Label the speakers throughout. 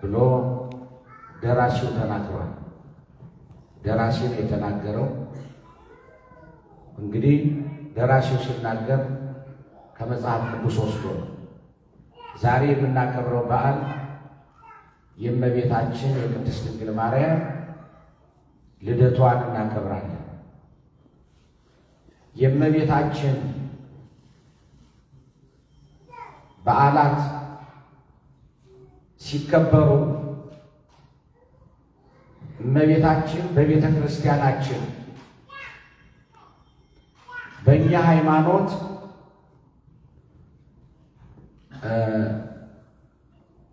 Speaker 1: ብሎ ደራሲው ተናግሯል። ደራሲው የተናገረው እንግዲህ ደራሲው ሲናገር ከመጽሐፍ ቅዱስ ወስዶ ነው። ዛሬ የምናከብረው በዓል የእመቤታችን የቅድስት ድንግል ማርያም ልደቷን እናከብራለን። የእመቤታችን በዓላት ሲከበሩ እመቤታችን በቤተ ክርስቲያናችን በእኛ ሃይማኖት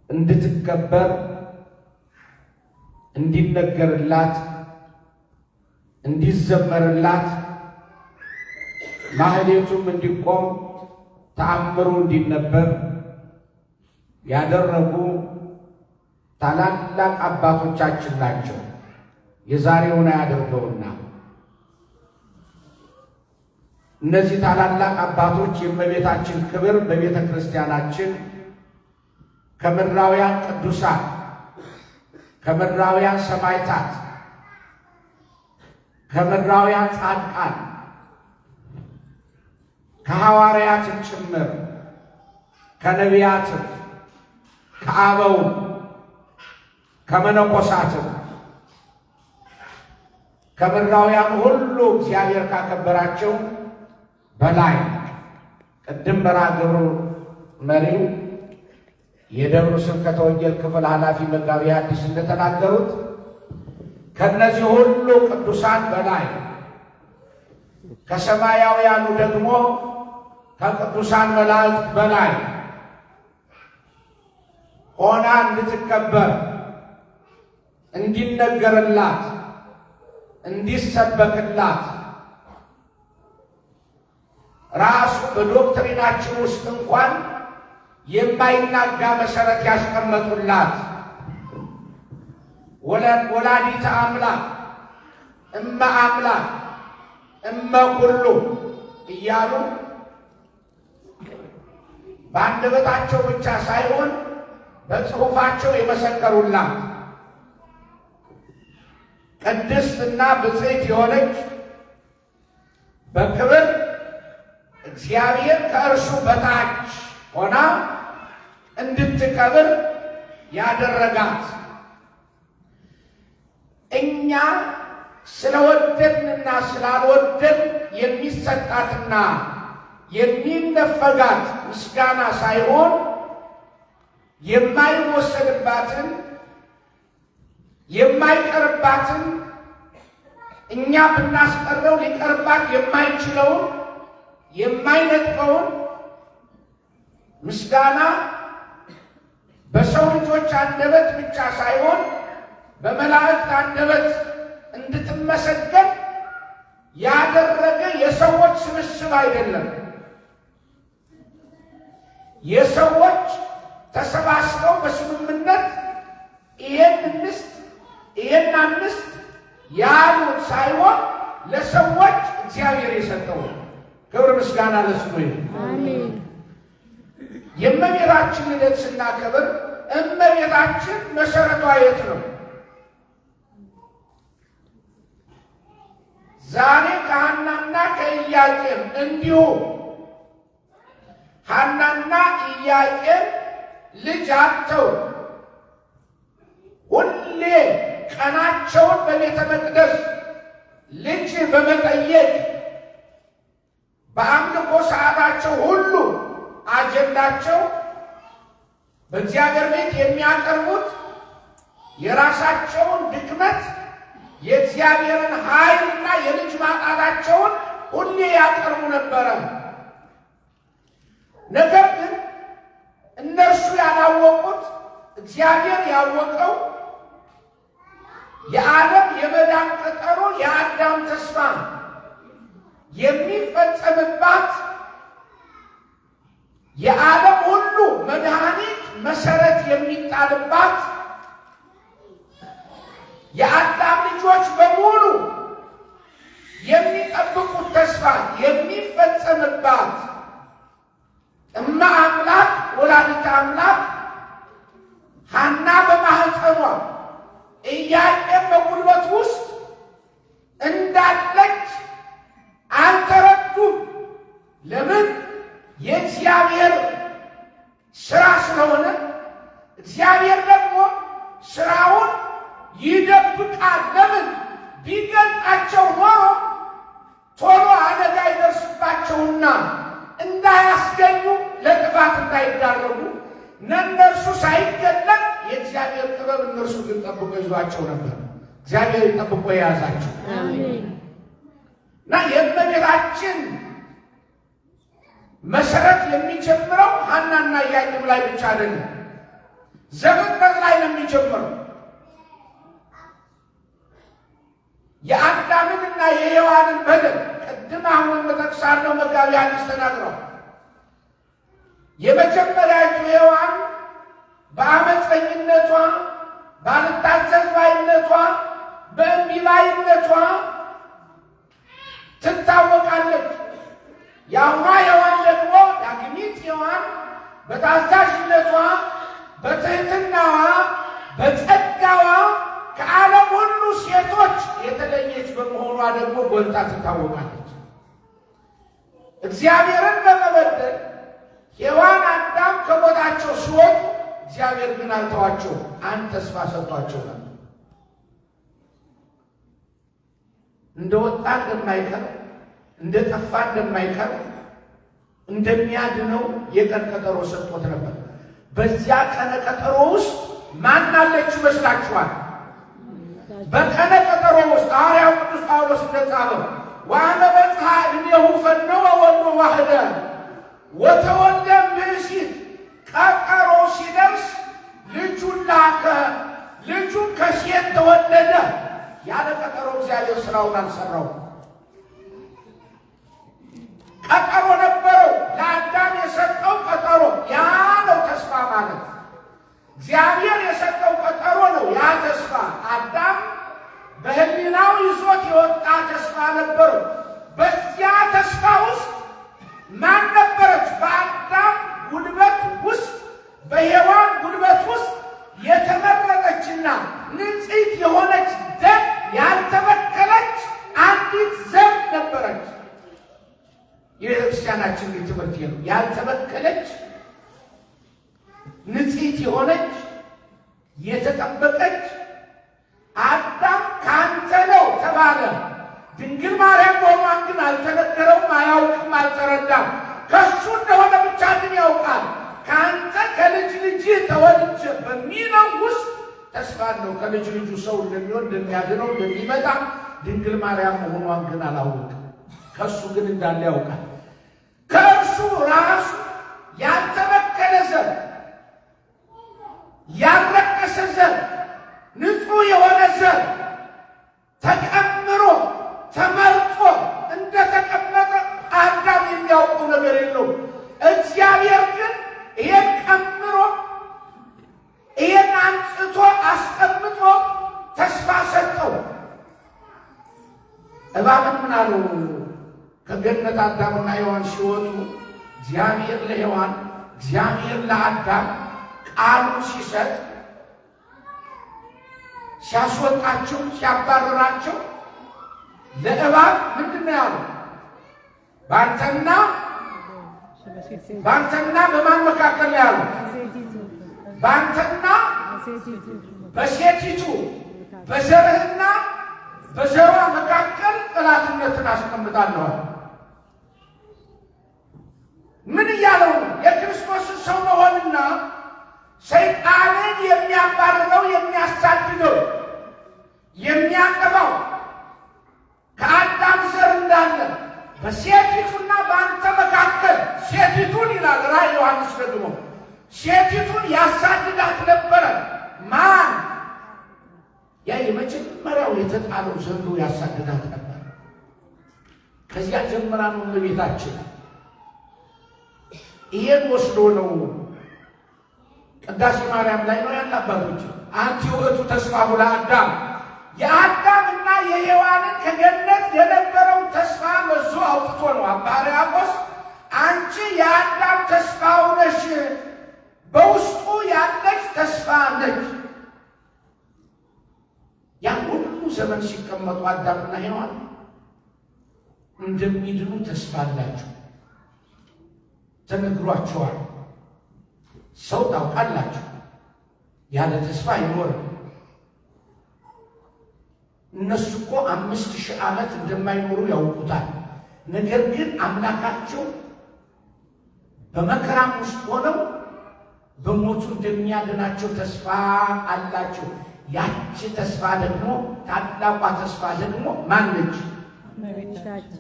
Speaker 1: እንድትከበር እንዲነገርላት እንዲዘመርላት ማህሌቱም እንዲቆም ተአምሩ እንዲነበብ ያደረጉ ታላላቅ አባቶቻችን ናቸው። የዛሬውን አያደርገውና እነዚህ ታላላቅ አባቶች የእመቤታችን ክብር በቤተ ክርስቲያናችን ከምድራውያን ቅዱሳን፣ ከምድራውያን ሰማዕታት፣ ከምድራውያን ጻድቃን፣ ከሐዋርያትም ጭምር ከነቢያትም ከአበው ከመነኮሳትም ከምድራውያን ሁሉ እግዚአብሔር ካከበራቸው በላይ ቅድም በራገሩ መሪው የደብሩ ስብከተ ወንጌል ክፍል ኃላፊ መጋቢ ሐዲስ እንደተናገሩት ከነዚህ ሁሉ ቅዱሳን በላይ ከሰማያውያኑ ደግሞ ከቅዱሳን መላእክት በላይ ሆና እንድትከበር እንዲነገርላት እንዲሰበክላት ራሱ በዶክትሪናችን ውስጥ እንኳን የማይናጋ መሰረት ያስቀመጡላት ወላዲተ አምላክ እመ አምላክ እመ ኩሉ እያሉ በአንደበታቸው ብቻ ሳይሆን በጽሑፋቸው የመሰከሩላት ቅድስትና ብፅዕት የሆነች በክብር እግዚአብሔር ከእርሱ በታች ሆና እንድትከብር ያደረጋት እኛ ስለወደድንና ስላልወደድ የሚሰጣትና የሚነፈጋት ምስጋና ሳይሆን የማይወሰድባትን የማይቀርባትን እኛ ብናስቀረው ሊቀርባት የማይችለውን የማይነጥፈውን ምስጋና በሰው ልጆች አንደበት ብቻ ሳይሆን በመላእክት አንደበት እንድትመሰገን ያደረገ የሰዎች ስብስብ አይደለም። የሰዎች ተሰባስበው በስምምነት ይሄን እንስጥ ይሄን አንስት ያሉት ሳይሆን ለሰዎች እግዚአብሔር የሰጠው ክብር ምስጋና ለስሙ ይሁን። አሜን። የእመቤታችን ልደት ስናከብር እመቤታችን መሰረቷ የት ነው? ዛሬ ከሐናና ከኢያቄም እንዲሁ ሐናና ኢያቄም ልጅ አጥተው ሁሌ ቀናቸውን በቤተ መቅደስ ልጅ በመጠየቅ በአምልኮ ሰዓታቸው ሁሉ አጀንዳቸው በእግዚአብሔር ቤት የሚያቀርቡት የራሳቸውን ድክመት የእግዚአብሔርን ኃይልና የልጅ ማጣታቸውን ሁሌ ያቀርቡ ነበረ። ነገር ግን እነርሱ ያላወቁት እግዚአብሔር ያወቀው የዓለም የመዳን ቀጠሮ የአዳም ተስፋ የሚፈጸምባት የዓለም ሁሉ መድኃኒት መሰረት የሚጣልባት የአዳም ልጆች በሙሉ የሚጠብቁት ተስፋ የሚፈጸምባት እመ አምላክ ወላዲተ አምላክ ሐና በማኅፀኗ እግዚአብሔር ደግሞ ስራውን ይደብቃል። ለምን? ቢገልጣቸው ኖሮ ቶሎ አደጋ ይደርስባቸውና እንዳያስገኙ ለጥፋት እንዳይዳረጉ እነርሱ ሳይገለጥ የእግዚአብሔር ጥበብ እነርሱ ግን ጠብቆ ይዟቸው ነበር። እግዚአብሔር ጠብቆ የያዛቸው እና የእመቤታችን መሰረት የሚጀምረው ሐናና ኢያቄም ላይ ብቻ አይደለም፣ ዘፍጥረት ላይ ነው የሚጀምረው። የአዳምንና የሔዋንን በደል ቅድም አሁን በጠቅሳለሁ መጋቢ ሐዲስ ተናግረዋል። የመጀመሪያቱ ሔዋን በአመፀኝነቷ፣ ባልታዘዝ ባይነቷ፣ በእምቢባይነቷ ትታወቃለች። የአሁኗ ሔዋን ደግሞ ዳግሚት ሔዋን በታዛዥነቷ፣ በትህትናዋ፣ በጸጋዋ ከዓለም ሁሉ ሴቶች የተለየች በመሆኗ ደግሞ ጎልታ ትታወቃለች። እግዚአብሔርን በመበደል ሔዋን አዳም ከቦታቸው ሲወጡ እግዚአብሔር ግን አልተዋቸው፣ አንድ ተስፋ ሰጥቷቸው ነበር። እንደወጣ እንደማይቀር፣ እንደጠፋ እንደማይቀር፣ እንደሚያድነው የቀን ቀጠሮ ሰጥቶት ነበር። በዚያ ቀነ ቀጠሮ ውስጥ ማን አለች ይመስላችኋል? በቀነ ቀጠሮ ውስጥ ሐዋርያው ቅዱስ ጳውሎስ እንደጻፈው ወአመ በጽሐ እምኔሁ ፈነወ ወልዶ ዋህደ ወተወልደ ብእሲት፣ ቀጠሮ ሲደርስ ልጁን ላከ፣ ልጁን ከሴት ተወለደ። ያለ ቀጠሮ እግዚአብሔር ስራውን አልሰራው። ቀጠሮ ነበረው። ለአዳም የሰጠው ቀጠሮ ያ ነው። ተስፋ ማለት እግዚአብሔር የሰጠው ቀጠሮ ነው። ያ ተስፋ አዳም በሕሊናው ይዞት የወጣ ተስፋ ነበረው። በዚያ ተስፋ ውስጥ ማን ነበረች? በአዳም ጉልበት ውስጥ በሔዋን ጉልበት ውስጥ የተመረጠችና ንጽሕት የሆነች ደም ያልተበከለች አንዲት ዘር ነበረች። የቤተክርስቲያናችን ትምህርት ነው። ያልተበከለች ንጽሕት የሆነች የተጠበቀች አዳም ካንተ ነው ተባለ። ድንግል ማርያም መሆኗን ግን አልተነገረውም፣ አያውቅም፣ አልተረዳም። ከሱ እንደሆነ ብቻ ግን ያውቃል። ከአንተ ከልጅ ልጅ ተወልጄ በሚለው ውስጥ ተስፋ አለው። ከልጅ ልጁ ሰው እንደሚሆን እንደሚያድነው እንደሚመጣ ድንግል ማርያም መሆኗን ግን አላወቅም። ከሱ ግን እንዳለ ያውቃል። ከእርሱ ራሱ ያልተበከለ ዘር፣ ያልረከሰ ዘር፣ ንጹሕ የሆነ ዘር ተቀምሮ ተመርጦ እንደተቀመጠ አዳም የሚያውቀው ነገር የለውም። እግዚአብሔር ግን ይሄን ቀምሮ ይሄን አንጽቶ አስቀምጦ ተስፋ ሰጠው። እባብን ምን አለው? ከገነት አዳምና ሔዋን ሲወጡ እግዚአብሔር ለሔዋን እግዚአብሔር ለአዳም ቃሉን ሲሰጥ ሲያስወጣቸው ሲያባረራቸው ለእባብ ምንድን ነው ያለው? በአንተና በማን መካከል ነው ያለው? በአንተና በሴቲቱ በዘርህና በዘሯ መካከል ጠላትነትን አስቀምጣለሁ። ምን እያለው ነው? የክርስቶስን ሰው መሆንና ሰይጣንን የሚያባርረው የሚያሳድደው የሚያጠፋው ከአዳም ዘር እንዳለ በሴቲቱና በአንተ መካከል ሴቲቱን ይላል ራዕየ ዮሐንስ ደግሞ ሴቲቱን ያሳድዳት ነበረ። ማን? ያ የመጀመሪያው የተጣለው ዘንዶ ያሳድዳት ነበር። ከዚያ ጀምራ ነው እመቤታችን ይሄን ወስዶ ነው ቅዳሴ ማርያም ላይ ነው ያለ አባቶች አንቲ ውእቱ ተስፋሁ ለአዳም የአዳምና የሔዋንን ከገነት የነበረው ተስፋ መዞ አውጥቶ ነው አባ ሕርያቆስ አንቺ የአዳም ተስፋው ነሽ፣ በውስጡ ያለች ተስፋ ነች። ያን ሁሉ ዘመን ሲቀመጡ አዳምና ሔዋን እንደሚድኑ ተስፋ አላቸው፣ ተነግሯቸዋል። ሰው ታውቃላችሁ ያለ ተስፋ አይኖርም። እነሱ እኮ 5000 ዓመት እንደማይኖሩ ያውቁታል። ነገር ግን አምላካቸው በመከራም ውስጥ ሆነው በሞቱ እንደሚያድናቸው ተስፋ አላቸው። ያቺ ተስፋ ደግሞ ታላቋ ተስፋ ደግሞ ማነች?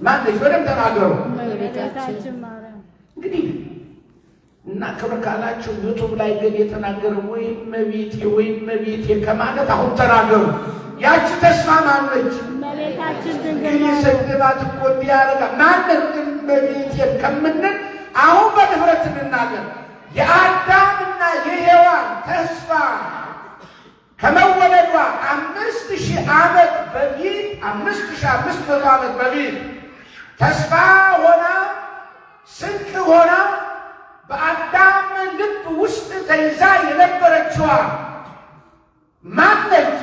Speaker 1: ማነች? በደምብ ተናገሩ። እንግዲህ እና ክብር ካላቸው ዩቱብ ላይ ግን የተናገረ ወይም መቤቴ ከማለት አሁን ተናገሩ። ያቺ ተስፋ ማነች? እንግዲህ ሰግባት እኮ እንዲያረጋ ማነት መቤቴ ከምንል አሁን በድፍረት እንናገር። የአዳምና የሔዋን ተስፋ ከመወለዷ 5000 ዓመት በፊት 5500 ዓመት በፊት ተስፋ ሆና ስንቅ ሆና በአዳም ልብ ውስጥ ተይዛ የነበረችዋ ማነች?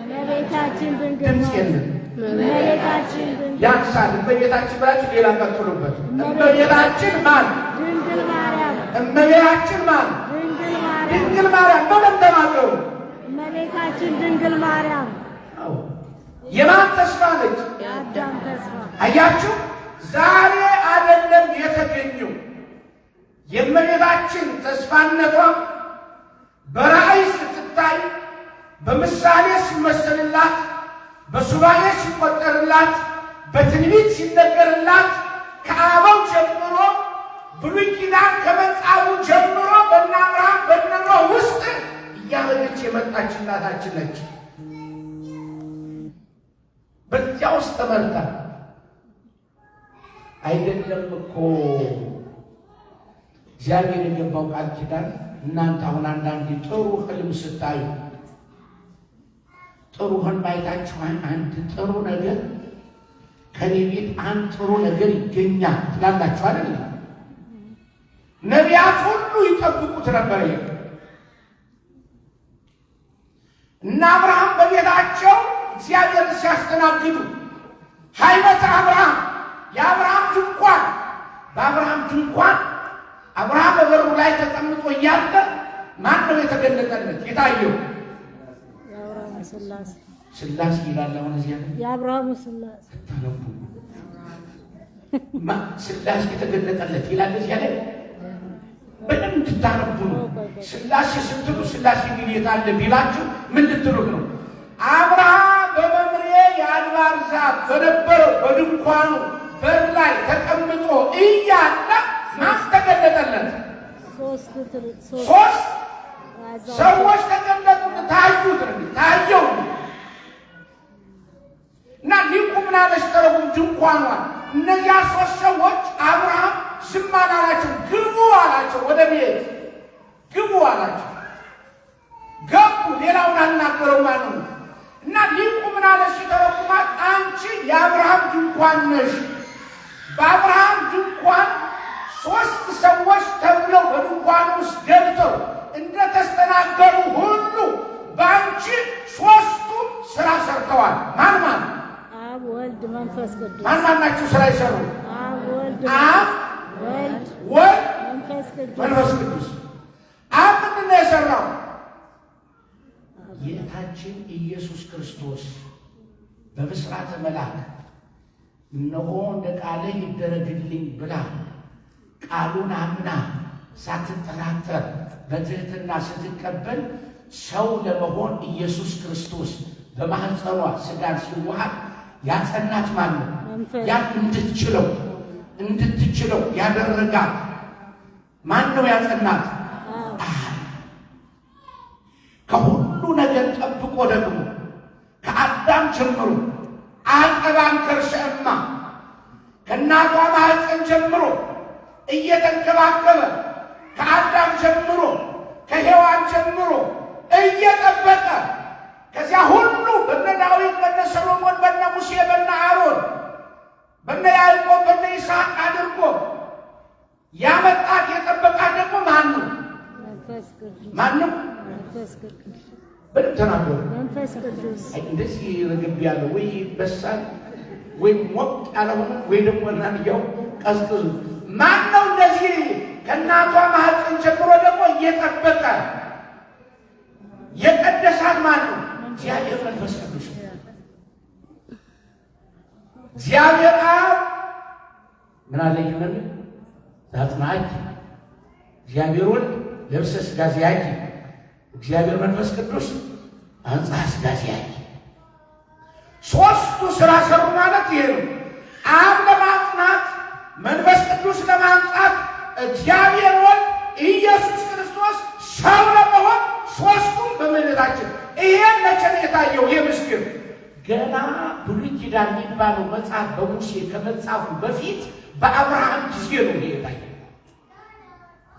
Speaker 2: እመቤታችን ድንግል
Speaker 1: ድምፅ የለም።
Speaker 2: እመቤታችን ድንግል
Speaker 1: ያንሳል። እመቤታችን ብላችሁ ሌላ ቀጥሉበት። እመቤታችን ማን?
Speaker 2: ድንግል ማርያም
Speaker 1: እመቤታችን ማን?
Speaker 2: ድንግል ማርያም
Speaker 1: ድንግል ማርያም። በደንብ ተናገሩ።
Speaker 2: እመቤታችን ድንግል ማርያም
Speaker 1: የማን ተስፋ ነች?
Speaker 2: የአዳም ተስፋ።
Speaker 1: አያችሁ፣ ዛሬ አይደለም የተገኘው የእመቤታችን ተስፋነቷ በራእይ ስትታይ፣ በምሳሌ ሲመሰልላት፣ በሱባኤ ሲቆጠርላት፣ በትንቢት ሲነገርላት ከአበው ጀምሮ ብሉይ ኪዳን ከመጽሐፉ ጀምሮ በእነ አብርሃም በእነ ኖህ ውስጥ እያረገች የመጣች እናታችን ነች። በዚያ ውስጥ ተመርታ አይደለም እኮ እግዚአብሔር የገባው ቃል ኪዳን። እናንተ አሁን አንዳንዴ ጥሩ ህልም ስታዩ ጥሩ ህልም አይታችኋል። አንድ ጥሩ ነገር ከኔ ቤት አንድ ጥሩ ነገር ይገኛል ትላላችሁ አይደል? ነቢያት ሁሉ ይጠብቁት ነበር። እና አብርሃም በቤታቸው እግዚአብሔርን ሲያስተናግዱ ሃይመተ አብርሃም የአብርሃም ድንኳን በአብርሃም ድንኳን አብርሃም በበሩ ላይ ተቀምጦ እያለ ማን ነው የተገለጠለት የታየው?
Speaker 2: የአብርሃም ሥላሴ
Speaker 1: ሥላሴ ይላል። አሁን እዚያ
Speaker 2: የአብርሃም ሥላሴ
Speaker 1: ሥላሴ የተገለጠለት ይላል እዚያ ላይ በደንብ እንድታነቡ ነው። ሥላሴ ስትሉ ሥላሴ ግን የት አለ ቢላችሁ ምን ልትሉት ነው? አብርሃም በመምሬ የአድባር ዛፍ በነበረው በድንኳኑ በር ላይ ተቀምጦ እያለ ማን ተገለጠለት? ሶስት ሰዎች ተገለጡት። ታዩት ታየው እና ሊቁ ምን አለች? ተረጉም ድንኳኗን እነዚያ 3 ሰዎች አብርሃም ዝም አላላቸው። ግቡ አላቸው። ወደ ቤት ግቡ አላቸው። ገቡ። ሌላውን አልናገረው ማለት ነው። እና ሊቁ ምን አለች? ተረጉማት አንቺ የአብርሃም ድንኳን ነሽ። በአብርሃም ድንኳን 3 ሰዎች ተብለው በድንኳን ውስጥ ገብተው እንደተስተናገሩ ሁሉ በአንቺ 3ቱ ስራ ሰርተዋል። ማን ማን?
Speaker 2: አብ ወልድ መንፈስ ቅዱስ።
Speaker 1: ማን ናቸው ስራ ይሰሩ?
Speaker 2: አብ ወልድ መንፈስ ቅዱስ።
Speaker 1: አብ ምንድን ነው የሰራው? ጌታችን ኢየሱስ ክርስቶስ በብስራተ መልአክ እነሆ እንደ ቃልህ ይደረግልኝ ብላ ቃሉን አምና ሳትጠራጠር በትህትና ስትቀበል ሰው ለመሆን ኢየሱስ ክርስቶስ በማህፀኗ ሥጋን ሲዋሃድ ያጸናት ማን ነው? ያን እንድትችለው ያደረጋት ማን ነው? ያጸናት ከሁሉ ነገር ጠብቆ ደግሞ ከአዳም ጀምሮ አቀባን ከርሸእማ ከእናቷ ማህፀን ጀምሮ እየተንከባከበ ከአዳም ጀምሮ ከሔዋን ጀምሮ እየጠበቀ ከዚያ ሁሉ በነ ዳዊት በነ ሰሎሞን በነ ሙሴ በነ አሮን በነ ያዕቆብ በነ ይስሐቅ አድርጎ ያመጣት የጠበቃት ደግሞ ማን ነው? ማን ነው? በደምብ ተናገሩ።
Speaker 2: መንፈስ ቅዱስ።
Speaker 1: እንደዚህ ረገብ ያለ ወይ በሳል ወይ ሞቅ ያለ ሆነ ወይ ደግሞ እናንያው ቀዝቅዙ። ማን ነው እንደዚህ ከእናቷ ማህፀን ጀምሮ ደግሞ እየጠበቀ ማን ነው? እግዚአብሔር መንፈስ ቅዱስ። እግዚአብሔር አብ ምን አለኝ ነው ዛጥናጅ እግዚአብሔር ወልድ ልብሰ ሥጋ ዚያጅ እግዚአብሔር መንፈስ ቅዱስ አንጻ ሥጋ ዚያጅ ሦስቱ ሥራ ሰሩ ማለት ይሄ ነው። አብ ለማጽናት፣ መንፈስ ቅዱስ ለማንጻት፣ እግዚአብሔር ወልድ ኢየሱስ ክርስቶስ ሰው ለመሆን ሦስቱም በመሬታችን። ይሄን መቼ ነው የታየው? ይህ ምስጢር ገና ብሉይ ኪዳን የሚባለው መጽሐፍ በሙሴ ከመጻፉ በፊት በአብርሃም ጊዜ ነው የታየው።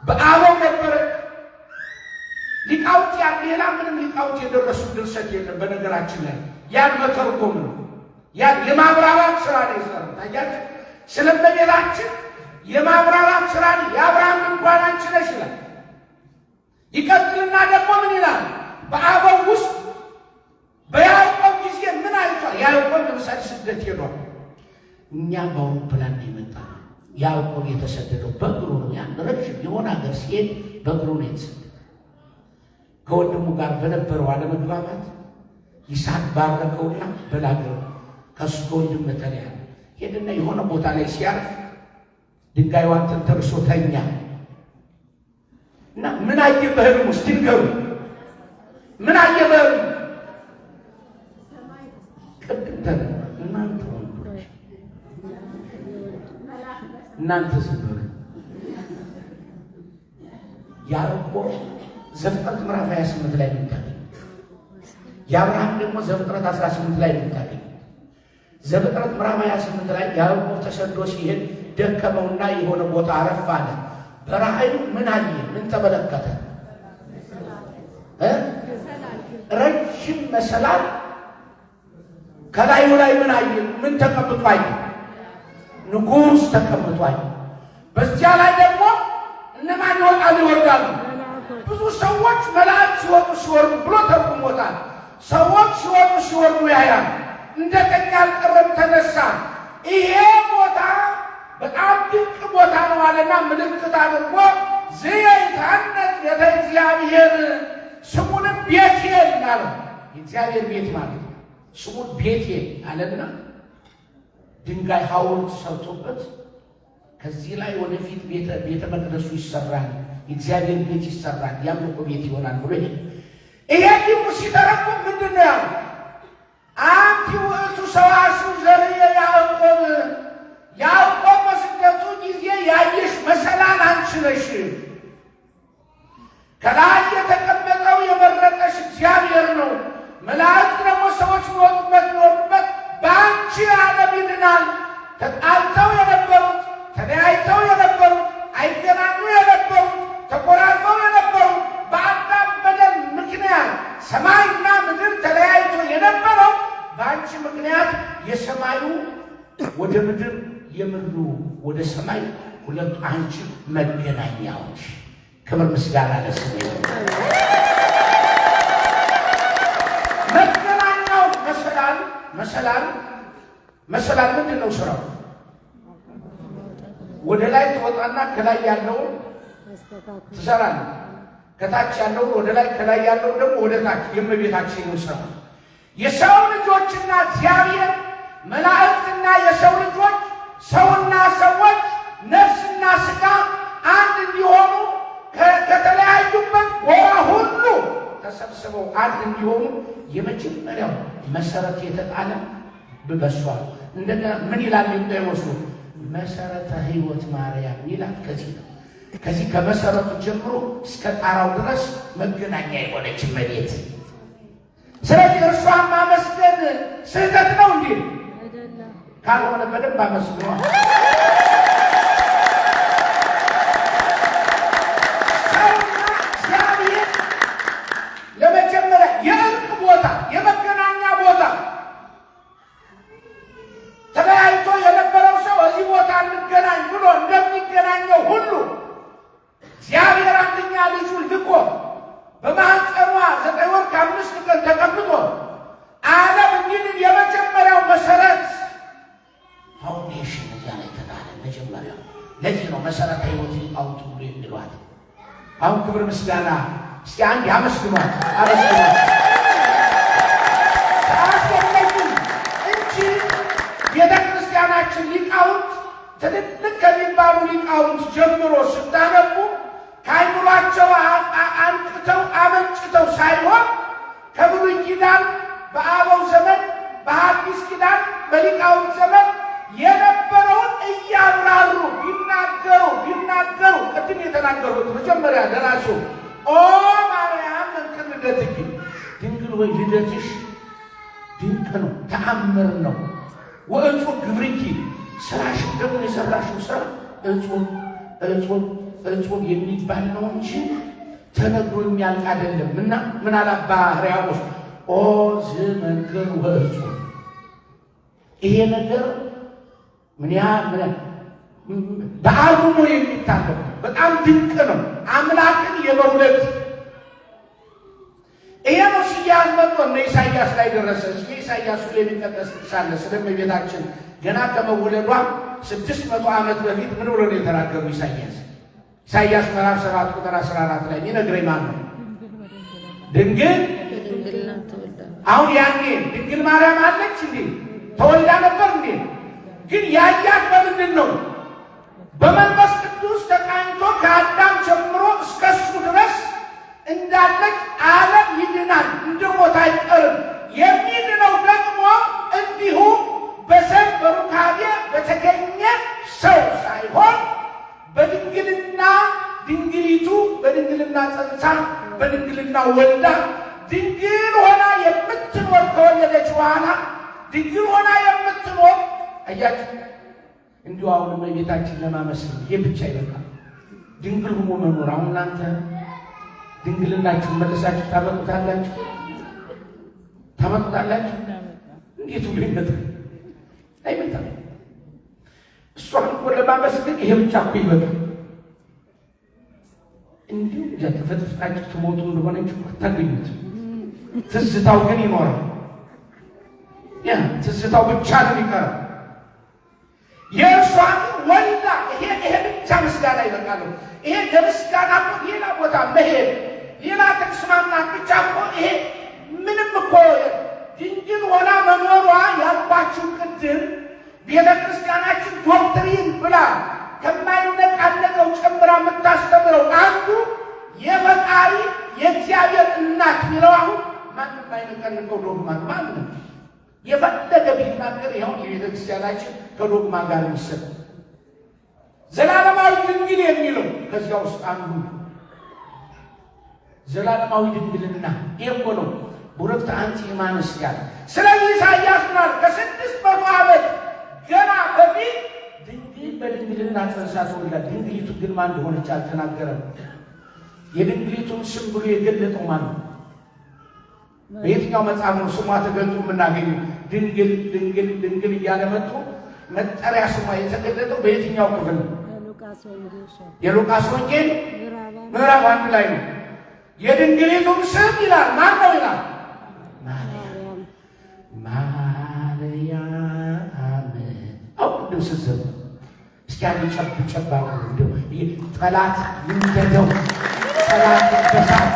Speaker 1: በአበው ነበረ ሊቃውንት ያን ሌላ ምንም ሊቃውንት የደረሱ ድርሰት የለም። በነገራችን ላይ ያን መተርጎም ነው። ያን የማብራራት ስራ ነው የሰሩት። ታያችሁ ስለመቤታችን የማብራራት ስራ ነው። የአብርሃም እንኳን አንቺ ነሽ ይላል። ይቀጥልና ደግሞ ምን ይላል? በአበው ውስጥ በያዕቆብ ጊዜ ምን አይቷል? ያዕቆብ ለምሳሌ ስደት ሄዷል። እኛም በአውሮፕላን ነው የመጣነው። ያዕቆብ የተሰደደው በእግሩ ነው። ያን ረጅም የሆነ ሀገር ሲሄድ በእግሩ ነው የተሰደደው። ከወንድሙ ጋር በነበረው አለመግባባት ይስሐቅ ባረከውና በላገሩ ከሱ ከወንድም ተለያ ሄድና የሆነ ቦታ ላይ ሲያርፍ ድንጋይዋን ተንተርሶ ተኛ እና ምን አየ በህልም ውስጥ ድንገሩ ምን አየ በህልም ቅድም እናንተ ዝምሩ ያዕቆብ ዘፍጥረት ምዕራፍ 28 ላይ ነው። የአብርሃም ደግሞ ዘፍጥረት 18 ላይ ነው። ዘፍጥረት ምዕራፍ 28 ላይ ያዕቆብ ተሰዶ ሲሄድ ደከመውና የሆነ ቦታ አረፍ አለ። በራእዩ ምን አየ? ምን ተመለከተ? ረጅም መሰላል ከላዩ ላይ ምን አየ? ምን ተቀምጦ አየ? ንጉሥ ተቀምጦ አየ። በዚያ ላይ ደግሞ እነማን ይወጣሉ ይወርዳሉ? ብዙ ሰዎች መላእክት ሲወጡ ሲወርዱ ብሎ ተርጉሞታል። ሰዎች ሲወጡ ሲወርዱ ያያል። እንደተኛ አልቀረም፣ ተነሳ። ይሄ ቦታ በጣም ድንቅ ቦታ ነው አለና ምልክት አድርጎ ዘይታነት ቤተ እግዚአብሔር ስሙንም ቤቴል አለ። የእግዚአብሔር ቤት ማለት ስሙን ቤቴል አለና ድንጋይ ሐውልት ሰርቶበት ከዚህ ላይ ወደፊት ቤተ መቅደሱ ይሰራል፣ የእግዚአብሔር ቤት ይሰራል፣ ያምልኮ ቤት ይሆናል ብሎ ይሄ ደግሞ ሲተረጉም ምንድን ነው ያለው? አንቲ ውእቱ ሰዋስው ዘርየ ያዕቆብ፣ ያዕቆብ በስደቱ ጊዜ ያየሽ መሰላል አንቺ ነሽ። ከላይ የተቀመጠው የመረጠሽ እግዚአብሔር ነው። መላእክት ደግሞ ሰዎች የሚወጡበት የሚወርዱበት በአንቺ ዓለም ይድናል። ተጣልተው የነበሩት ተለያይተው የነበሩት አይገናኙ የነበሩት ተቆራርጠው የነበሩት በአዳም በደል ምክንያት ሰማይና ምድር ተለያይቶ የነበረው በአንቺ ምክንያት የሰማዩ ወደ ምድር የምድሩ ወደ ሰማይ ሁለቱ አንቺ መገናኛዎች። ክብር ምስጋና ለስሙ ይሁን። መገናኛው መሰላል ምንድን ነው ስራው? ወደ ላይ ትወጣና ከላይ ያለውን ትሰራለህ። ከታች ያለውን ወደ ላይ፣ ከላይ ያለውን ደግሞ ወደ ታች። የእመቤታችን ነው ስራ። የሰው ልጆችና እግዚአብሔር፣ መላእክትና የሰው ልጆች፣ ሰውና ሰዎች፣ ነፍስና ሥጋ አንድ እንዲሆኑ ከተለያዩበት ጎራ ሁሉ ተሰብስበው አንድ እንዲሆኑ የመጀመሪያው መሰረት የተጣለ በሷል። እንደገና ምን ይላል ጴጥሮስ? መሰረተ ሕይወት ማርያም ይላል። ከዚህ ከመሰረቱ ጀምሮ እስከ ጣራው ድረስ መገናኛ የሆነች እመቤት። ስለዚህ እርሷን ማመስገን ስህተት ነው እንዴ? ካልሆነ በደንብ አመስግኗል። ሰውና እግዚአብሔር ለመጀመሪያ የእርቅ ቦታ፣ የመገናኛ ቦታ ተለያይቶ የነበረው ሰው እዚህ ቦታ እንገናኝ ብሎ እንደሚገናኘው ሁሉ እግዚአብሔር አንደኛ ልጁን ልኮ በማኅፀኗ 9 ወር ከ5 ቀን ተቀምጦ ዓለም እንዲድን የመጀመሪያው መሰረት ፋውንዴሽን እዚያ ላይ ተጣለ። መጀመሪያው ለዚህ ነው መሰረተ ሕይወት ሊቃውንት ሁሉ የሚሏት። አሁን ክብር ምስጋና እስኪ አንድ አመስግኗት፣ አመስግኗት። ትልልቅ ከሚባሉ ሊቃውንት ጀምሮ ስታነቡ ከአይምሯቸው አንቅተው አመንጭተው ሳይሆን ከብሉይ ኪዳን በአበው ዘመን በሐዲስ ኪዳን በሊቃውንት ዘመን የነበረውን እያብራሩ ቢናገሩ ቅድም የተናገሩት መጀመሪያ ደራሲው ኦ ማርያም መንክር ልደትኪ ድንግል ወይ ልደትሽ ድንቅ ነው፣ ተአምር ነው። ወእጹብ ግብርኪ ስራሽ ደግሞ የሰራሽው ስራ እጹብ የሚባል ነው እንጂ ተነግሮ የሚያልቅ አይደለም። እና ምን አላባ ሕርያቆስ ኦ ዝመንክር ወእጹብ ይሄ ነገር በአርምሞ የሚታለፍ በጣም ድንቅ ነው። አምላክን የመውለድ ይሄ ነው። ሲያዝ መጥቶ እነ ኢሳይያስ ላይ ደረሰ። እስኪ ኢሳይያስ ላይ የሚጠቀስ ሳለ ስለ እመቤታችን ገና ከመወለዷ 600 ዓመት በፊት ምን ብሎ ነው የተናገሩ? ኢሳይያስ ምዕራፍ 7 ቁጥር 14 ላይ ይነግረኝ ማን ነው? ድንግል አሁን ያኔ ድንግል ማርያም አለች እንዴ? ተወልዳ ነበር እንዴ? ግን ያያት በምንድን ነው? በመንፈስ ቅዱስ ተቃኝቶ ከአዳም ጀምሮ እስከሱ ድረስ እንዳለች ዓለም ይድናል፣ እንደ ሞት አይቀርም። የሚድነው ደግሞ እንዲሁ በዘር በሩካቤ በተገኘ ሰው ሳይሆን በድንግልና ድንግሊቱ በድንግልና ጸንሳ በድንግልና ወልዳ ድንግል ሆና የምትኖር ከወለደች በኋላ ድንግል ሆና የምትኖር አያችሁ። እንዲሁ አሁን እመቤታችን ለማመስገን ይሄ ብቻ ይበቃል። ድንግል ሆኖ መኖር። አሁን እናንተ ድንግልናችሁን መልሳችሁ ታመጡታላችሁ? እንዴት ሁሉ ይመጣል? አይመጣም። እሷን እኮ ለማመስገን ይሄ ብቻ እኮ ይበቃል። እንዲሁ ተፈጥፍጣችሁ ትሞቱ እንደሆነ እንጂ አታገኙት። ትዝታው ግን ይኖራል። ያ ትዝታው ብቻ ነው የሚቀረው። የእርሷን ወልዳ ይሄ ብቻ ምስጋና ይበቃል። ይሄ ለምስጋና እኮ ሌላ ቦታ መሄድ ሌላ ጥቅስ ማምጣት ብቻ እኮ ይሄ ምንም እኮ ድንግል ሆና መኖሯ ያልኳችሁ ቅድም ቤተ ክርስቲያናችን ዶክትሪን ብላ ከማይነቃነቀው ጨምራ የምታስተምረው አንዱ የፈጣሪ የእግዚአብሔር እናት ሚለው አሁን ማንም አይነቃነቀው ዶግማ ማንም የፈለገ ቢናገር ይኸው የቤተ ክርስቲያናችን ከዶግማ ጋር የሚሰጥ ዘላለማዊ ድንግል የሚለው ከዚያ ውስጥ አንዱ ዘላለማዊ ድንግልና ይሄ እኮ ነው። ቡረክት አንቲ ማንስ ያለ ስለዚህ ኢሳይያስ ምናል ከ600 ዓመት ገና በፊት ድንግል በድንግልና ጸንሳ ተወልዳ ድንግሊቱ ግን ማን እንደሆነች አልተናገረም። የድንግሊቱን ስም ብሎ የገለጠው ማን ነው? በየትኛው መጽሐፍ ነው ስሟ ተገልጦ የምናገኘው? ድንግል እያለ መጥቶ መጠሪያ ስሟ የተገለጠው በየትኛው ክፍል ነው? የሉቃስ ወንጌል ምዕራፍ 1 ላይ ነው። የድንግሊቱን ስም ይላል ማን ነው ይላል? ማርያም። ቅድም ስትዘምሩ እስኪ አንድ ጨባ እንደው ጠላት ይንደደው ጠላት ይበሳል።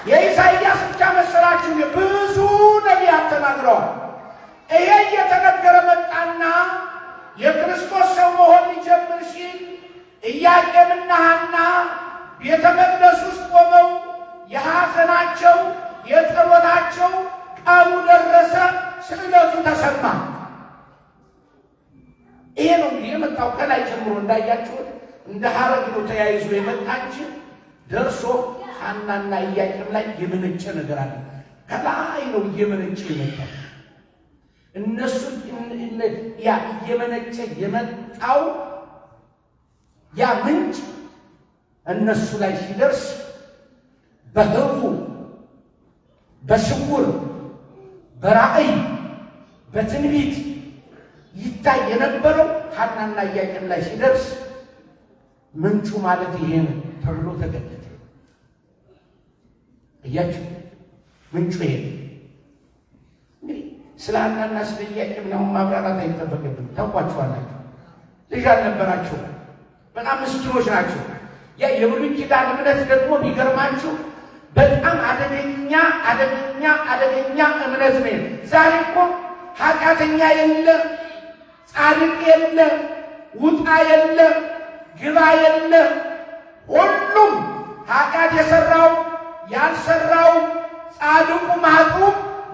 Speaker 1: የኢሳይያስ ብቻ መሰላችሁ? ብዙ ነቢያት ተናግረዋል። ይሄ እየተነገረ መጣና የክርስቶስ ሰው መሆን ሊጀምር ሲል ኢያቄምና ሐና ቤተ መቅደስ ውስጥ ቆመው የሐዘናቸው የጸሎታቸው ቀኑ ደረሰ። ስዕለቱ ተሰማ። ይሄ ነው እንግዲህ የመጣው ከላይ ጀምሮ እንዳያችሁት እንደ ሐረግ ነው ተያይዞ የመጣ እንጂ ደርሶ ሐናና ኢያቄም ላይ የመነጨ ነገር አለ። ከላይ ነው እየመነጨ የመጣው። እነሱ ያ እየመነጨ የመጣው ያ ምንጭ እነሱ ላይ ሲደርስ በህቡ በስውር በራእይ በትንቢት ይታይ የነበረው ሐናና ኢያቄም ላይ ሲደርስ ምንጩ ማለት ይሄ ነው ተብሎ ተገለጠ። እያችሁ ምንጩ ይሄ እንግዲህ ስለ ሐናና ስለ ኢያቄም ነው ማብራራት አይጠበቅብንም። ታውቋቸዋላችሁ። ልጅ አልነበራቸው። በጣም ምስኪኖች ናቸው። ያ የብሉይ ኪዳን እምነት ደግሞ የሚገርማችሁ በጣም አደገኛ እምነት ነው። ዛሬ እኮ ኃጢአተኛ የለ፣ ጻድቅ የለ፣ ውጣ የለ፣ ግባ የለ። ሁሉም ኃጢአት የሰራው ያልሰራው፣ ጻድቁ ማጡ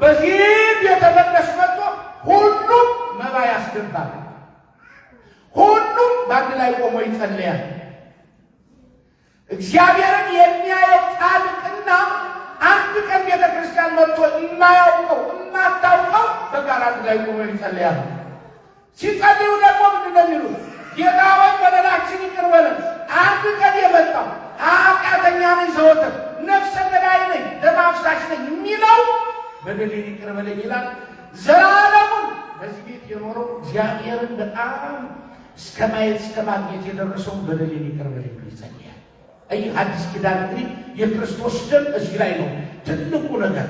Speaker 1: በዚህ ቤተ መቅደስ መጥቶ ሁሉም መባ ያስገባል። ሁሉም በአንድ ላይ ቆሞ ይጸልያል። እግዚአብሔርን የሚያየው ጻድቅና አንድ ቀን ቤተ ክርስቲያን መጥቶ የማያውቀው የማታውቀው በጋራ አንድ ላይ ቆሞ ይጸልያል። ሲጸልዩ ደግሞ ምንድን ነው የሚሉት? ጌታ ሆይ በደላችን ይቅር በለን። አንድ ቀን የመጣው ኃጢአተኛ ነኝ፣ ዘወትር ነፍሰ ገዳይ ነኝ፣ ደም አፍሳሽ ነኝ የሚለው በደሌን ይቅር በለኝ ይላል። ዘላለሙን በዚህ ቤት የኖረው እግዚአብሔርን በጣም እስከ ማየት እስከ ማግኘት የደረሰው በደሌን ይቅር በለኝ ብሎ ይጸልያል። አዲስ ኪዳን እንግዲህ የክርስቶስ ደም እዚህ ላይ ነው ትልቁ ነገር።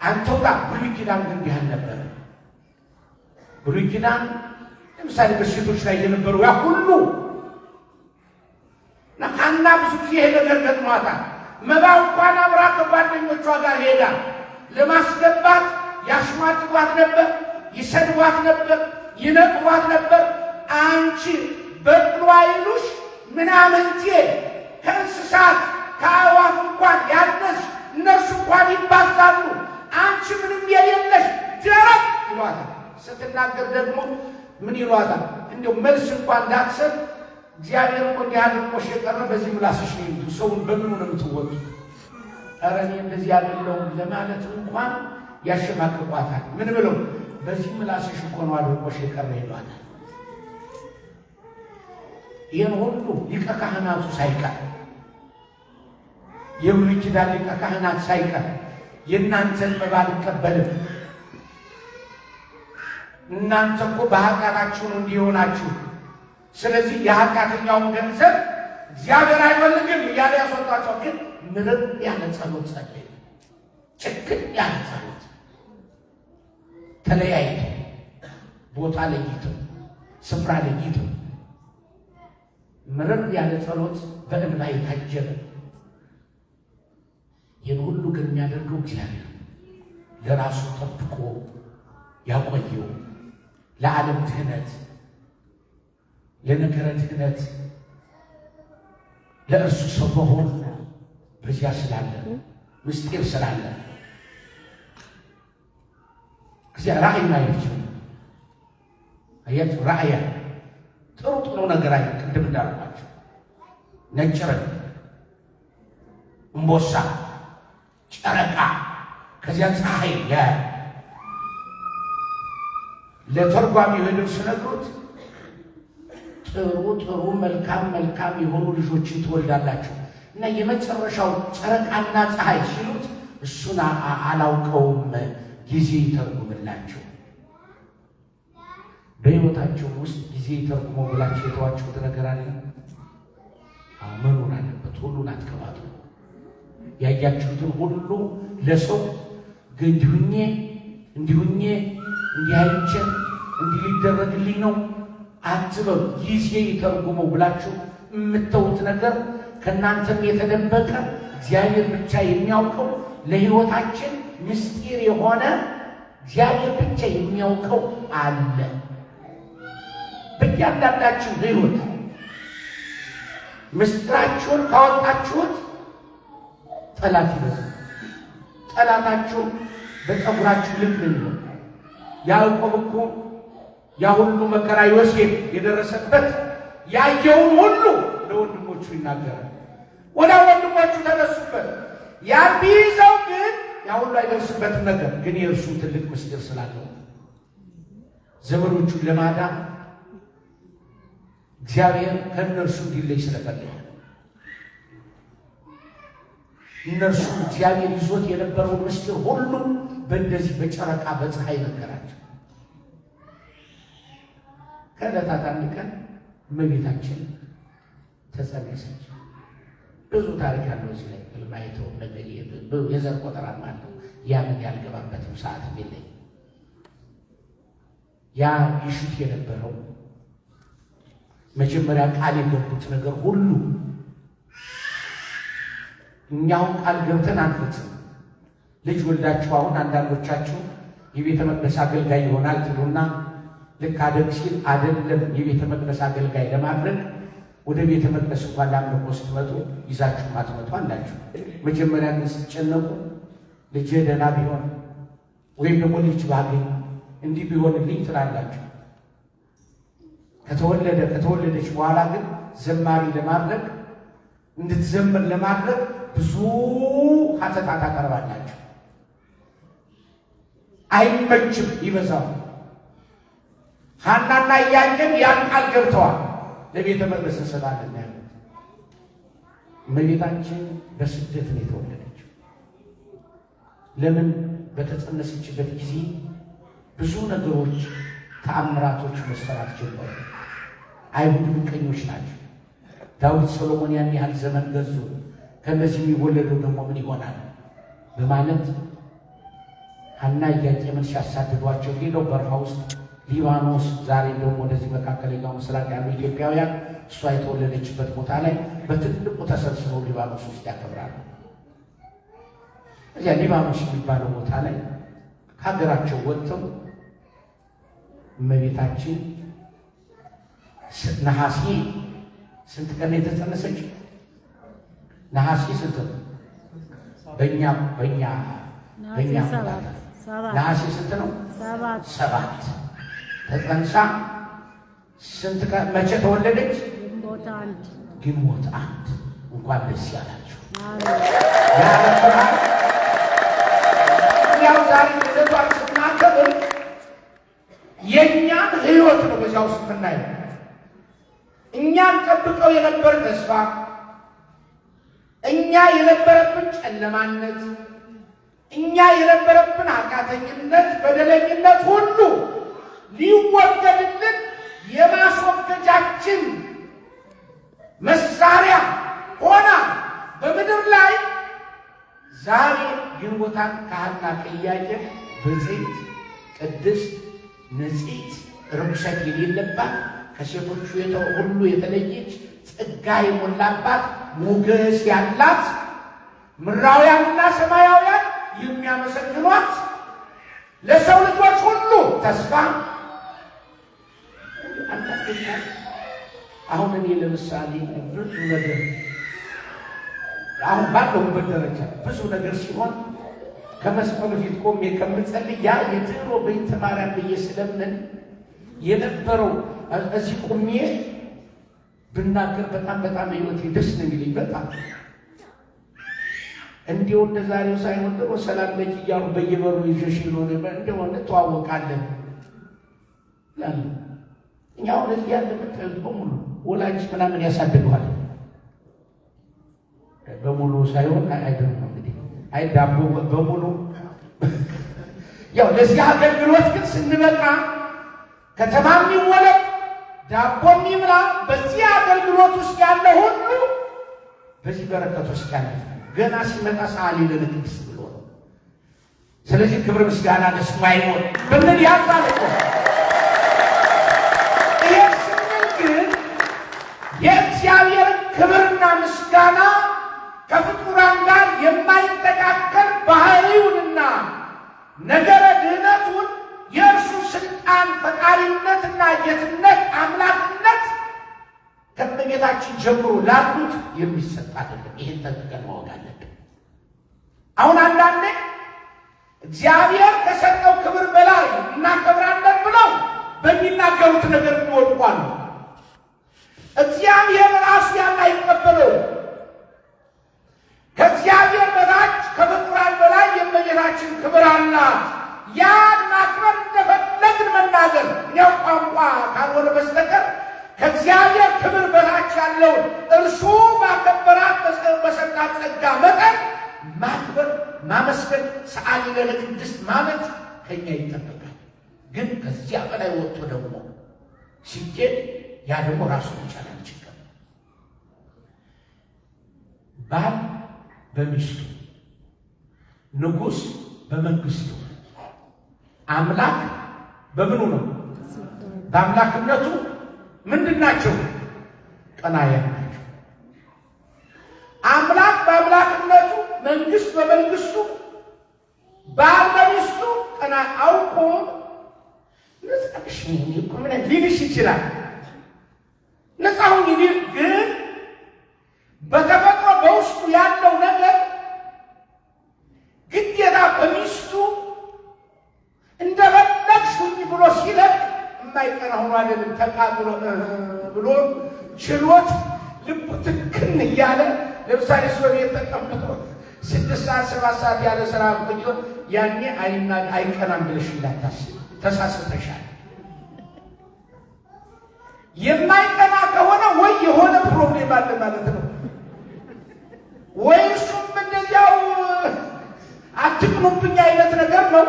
Speaker 1: አንተው ጋር ብሉይ ኪዳን ግን እንዲህ አልነበረም። ብሉይ ኪዳን ለምሳሌ በሴቶች ላይ የነበሩ ያ ሁሉ ሐና ብዙ ጊዜ ይሄ ነገር ገጥሟታል። መባ እንኳን አብራ ከጓደኞቿ ጋር ሄዳ ለማስገባት ያሽሟጥጧት ነበር፣ ይሰድቧት ነበር፣ ይነቅፏት ነበር። አንቺ በቅሎ አይሉሽ ምናምንቴ ከእንስሳት ከአዕዋፍ እንኳን ያነስ እነርሱ እንኳን ይባዛሉ፣ አንቺ ምንም የሌለሽ ደረቅ ይሏታል። ስትናገር ደግሞ ምን ይሏታል? እንዲሁ መልስ እንኳን እንዳትሰጥ እግዚአብሔር እኮ እንዲህ አድርጎሽ የቀረ በዚህ ምላስሽ ነው። ሰውን በምኑ ነው የምትወጡ? ኧረ እኔ እንደዚህ አይደለሁም ለማለት እንኳን ያሸማቅቋታል። ምን ብለው? በዚህ ምላስሽ እኮ ነው አድርጎሽ የቀረ ይሏታል። ይህን ሁሉ ሊቀ ካህናቱ ሳይቀር የብሉይ ኪዳን ሊቀ ካህናት ሳይቀር የእናንተን መባ አልቀበልም፣ እናንተ እኮ በኃጢአታችሁ ነው እንዲሆናችሁ፣ ስለዚህ የኃጢአተኛውን ገንዘብ እግዚአብሔር አይፈልግም እያለ ያስወጣቸው። ግን ምርር ያለ ጸሎት ጸለዩ። ጭክን ያለ ጸሎት ተለያይተው፣ ቦታ ለይተው፣ ስፍራ ለይተው ምርር ያለ ጸሎት በእንባ የታጀበ። ይህን ሁሉ ግን የሚያደርገው እግዚአብሔር ለራሱ ጠብቆ ያቆየው ለዓለም ድህነት፣ ለነገረ ድህነት፣ ለእርሱ ሰው መሆን በዚያ ስላለ ምስጢር ስላለ እዚያ ራእይ ማየት ይችላል። አያችሁ ራእያ ጥሩ ነገር አይ ቅድም እንዳልኳቸው ነጭ ረግ፣ እምቦሳ፣ ጨረቃ፣ ከዚያ ፀሐይ ያ ለተርጓሚ ሄደው ሲነግሩት ጥሩ መልካም የሆኑ ልጆችን ትወልዳላችሁ እና የመጨረሻው ጨረቃና ፀሐይ ሲሉት እሱን አላውቀውም ጊዜ ይተርጉምላቸው። በሕይወታቸው ውስጥ ጊዜ ይተርጉሞ ብላችሁ የተዋችሁት ነገር አለ? መኖር አለበት። ሁሉን አትከባቱ። ያያችሁትን ሁሉ ለሰው እንዲሁኜ እንዲህ አይቼ እንዲህ ሊደረግልኝ ነው አትበሉ። ጊዜ ይተርጉመው ብላችሁ የምትተውት ነገር ከእናንተም የተደበቀ እግዚአብሔር ብቻ የሚያውቀው ለሕይወታችን ምስጢር የሆነ እግዚአብሔር ብቻ የሚያውቀው አለ። በእያንዳንዳችሁ ሕይወት ምስጢራችሁን ካወጣችሁት ጠላት ይበዛል። ጠላታችሁ በፀጉራችሁ ልክ ነው። ያዕቆብ እኮ ያ ሁሉ መከራ ዮሴፍ የደረሰበት ያየውን ሁሉ ለወንድሞቹ ይናገራል። ወደ ወንድሞቹ ተነሱበት። ያን ቢይዘው ግን ያ ሁሉ አይደርስበትም ነገር ግን የእርሱ ትልቅ ምስጢር ስላለው ዘመዶቹን ለማዳን እግዚአብሔር ከእነርሱ እንዲለይ ስለፈለገ እነርሱ እግዚአብሔር ይዞት የነበረውን ምስጢር ሁሉ በእንደዚህ በጨረቃ በፀሐይ ነገራቸው። ከዕለታት አንድ ቀን እመቤታችን ተጸነሰች። ብዙ ታሪክ ያለው እዚህ ላይ ማየተው ነገር የዘር ቆጠራም አለው። ያንን ያልገባበትም ሰዓት የለኝ። ያ ይሹት የነበረው መጀመሪያ ቃል የገቡት ነገር ሁሉ እኛው ቃል ገብተን አንፈጽም። ልጅ ወልዳችሁ አሁን አንዳንዶቻችሁ የቤተ መቅደስ አገልጋይ ይሆናል ትሉና ልክ አደግ ሲል አይደለም የቤተ መቅደስ አገልጋይ ለማድረግ ወደ ቤተ መቅደስ እንኳን ለአምልኮ ስትመጡ ይዛችሁ ማትመጡ አላችሁ። መጀመሪያ ግን ስትጨነቁ ልጅ ደህና ቢሆን ወይም ደግሞ ልጅ ባገኝ እንዲህ ቢሆንልኝ ትላላችሁ። ከተወለደች በኋላ ግን ዘማሪ ለማድረግ እንድትዘምር ለማድረግ ብዙ ሀተታ ታቀርባላችሁ። አይመችም፣ ይበዛው። ሐናና ኢያቄም ያን ቃል ገብተዋል። ለቤተ መቅደስ እንሰጣለን ያሉት። እመቤታችን በስደት ነው የተወለደችው። ለምን? በተጸነሰችበት ጊዜ ብዙ ነገሮች ተአምራቶች መሰራት ጀመሩ። አይሁድ ምቀኞች ናቸው። ዳዊት ሰሎሞን ያን ያህል ዘመን ገዙ፣ ከነዚህ የሚወለደው ደግሞ ምን ይሆናል በማለት ሐና ኢያቄምን ሲያሳድዷቸው ሄደው በረሃ ውስጥ ሊባኖስ፣ ዛሬ ደግሞ ወደዚህ መካከለኛው ምስራቅ ያሉ ኢትዮጵያውያን እሷ የተወለደችበት ቦታ ላይ በትልቁ ተሰብስበው ሊባኖስ ውስጥ ያከብራሉ። እዚያ ሊባኖስ የሚባለው ቦታ ላይ ከሀገራቸው ወጥተው እመቤታችን ነሐሴ ስንት ቀን የተጸነሰች? ነሐሴ ስንት ነው? በእኛ ነሐሴ ስንት ነው? 7 ተጸንሳ ስንት ቀን መቼ ተወለደች? ግንቦት 1። እንኳን ደስ ያላችሁ። ያው ዛሬ ልደቷን ስናከብር የእኛን ሕይወት ነው በዚያ ውስጥ የምናየው። እኛን ጠብቀው የነበረ ተስፋ፣ እኛ የነበረብን ጨለማነት፣ እኛ የነበረብን ኃጢአተኝነት፣ በደለኝነት ሁሉ ሊወገድልን የማስወገጃችን መሳሪያ ሆና በምድር ላይ ዛሬ ግንቦታን ከሐና ከኢያቄም ብፅዕት ቅድስት ንጽሕት ርኩሰት የሌለባት ከሴቶቹ ሁሉ የተለየች ጸጋ የሞላባት ሞገስ ያላት ምድራውያንና ሰማያውያን የሚያመሰግኗት ለሰው ልጆች ሁሉ ተስፋ። አሁን እኔ ለምሳሌ ብዙ ነገር አሁን ባለሁበት ደረጃ ብዙ ነገር ሲሆን ከመስቀሉ ፊት ቆሜ ከምጸልይ ያ የድሮ በይተ ማርያም ብዬ ስለምን የነበረው እዚህ ቆሜ ብናገር በጣም ህይወቴ ደስ ነው የሚለኝ። በጣም እንዲሁ እንደ ዛሬው ሳይሆን ደግሞ ሰላም ለኪ እያሉ በየበሩ ይዤሽ ሆነ እንደሆነ ተዋወቃለን ላሉ እኛ አሁን እዚህ ያለበት በሙሉ ወላጅ ምናምን ያሳድገዋል። በሙሉ ሳይሆን አይደለም እንግዲህ ዳቦ በሙሉ ያው ለዚህ አገልግሎት ግን ስንበቃ ከተማም ይወለድ ዳቦም ይብላ በዚህ አገልግሎት ውስጥ ያለ ሁሉ በዚህ በረከት ውስጥ ያለ ገና ሲመጣ ሰዓሊ ለንግስ ብሎ ነው። ስለዚህ ክብር ምስጋና ለስሙ ይሁን ብንል ያባል እኮ ይህ ስንል ግን የእግዚአብሔርን ክብርና ምስጋና ከፍጡራን ጋር የማይተካከል ባህሪውንና ነገረ ድህነቱን የእርሱ ስልጣን ፈጣሪነትና ጌትነት አምላክነት ከእመቤታችን ጀምሮ ላሉት የሚሰጥ አይደለም። ይህን ጠንቅቀን ማወቅ አለብን። አሁን አንዳንዴ እግዚአብሔር ከሰጠው ክብር በላይ እናከብራለን ብለው በሚናገሩት ነገር ይወድቋሉ። እግዚአብሔር ራሱ ያን አይቀበለው። ከእግዚአብሔር በታች ከፍጡራን በላይ የእመቤታችን ክብር አላት። ያን ማክበር እንደፈለግን መናገር እኛው ቋንቋ ካልሆነ በስተቀር ከእግዚአብሔር ክብር በታች ያለው እርሱ ባከበራት በሰጣት ጸጋ መጠን ማክበር፣ ማመስገን፣ ሰዓሊ ለቅድስት ማለት ከኛ ይጠበቃል። ግን ከዚያ በላይ ወጥቶ ደግሞ ሲኬድ ያ ደግሞ ራሱ ይቻላል ችግር ባል በሚስቱ ንጉሥ በመንግስቱ አምላክ በምኑ ነው? በአምላክነቱ ምንድን ናቸው? ቀናያን ናቸው። አምላክ በአምላክነቱ መንግስት በመንግስቱ ባል በሚስቱ ቀና አውቆ ነፃሽ ምን ሊልሽ ይችላል። ነፃው ይዲር ግን በተፈጥሮ በውስጡ ያለው ነገር ግዴታ በሚስቱ እንደበለሽ ብሎ ሲለቅ የማይቀር ሆኖ አይደለም ተቃጥሎ ብሎ ችሎት ልቡ ትክን እያለ ለምሳሌ ሶቪየት ተቀምጦ 6 ሰዓት 7 ሰዓት ያለ ስራ ቆይቶ ያኔ አይቀናም ብለሽ እንዳታስብ ተሳስተሻል። የማይቀና ከሆነ ወይ የሆነ ፕሮብሌም አለ ማለት ነው፣ ወይ እሱም እንደዚያው አትቅኑብኝ አይነት ነገር ነው።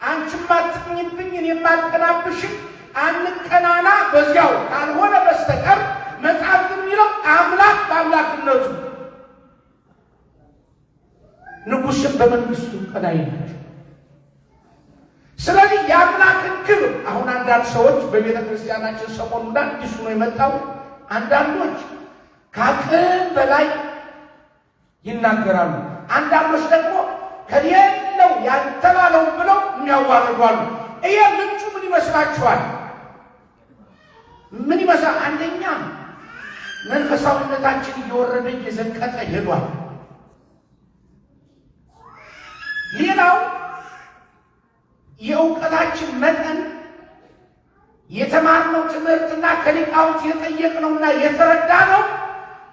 Speaker 1: አንቺም አትቅኝብኝ እኔም አልቀናብሽም፣ አንቀናና በዚያው ካልሆነ በስተቀር መጽሐፍ የሚለው አምላክ በአምላክነቱ ንጉሥም በመንግስቱ ቀዳይ ናቸው። ስለዚህ የአምላክን ክብር አሁን አንዳንድ ሰዎች በቤተ ክርስቲያናችን ሰሞኑን አዲሱ ነው የመጣው። አንዳንዶች ከአቅም በላይ ይናገራሉ፣ አንዳንዶች ደግሞ ከሌለው ያልተባለውን ብለው የሚያዋርዷሉ። ይሄ ምንጩ ምን ይመስላችኋል? ምን ይመስላል? አንደኛ መንፈሳዊነታችን እየወረደ እየዘቀጠ ሄዷል። ሌላው የእውቀታችን መጠን የተማርነው ትምህርትና ከሊቃውንት የጠየቅነውና የተረዳነው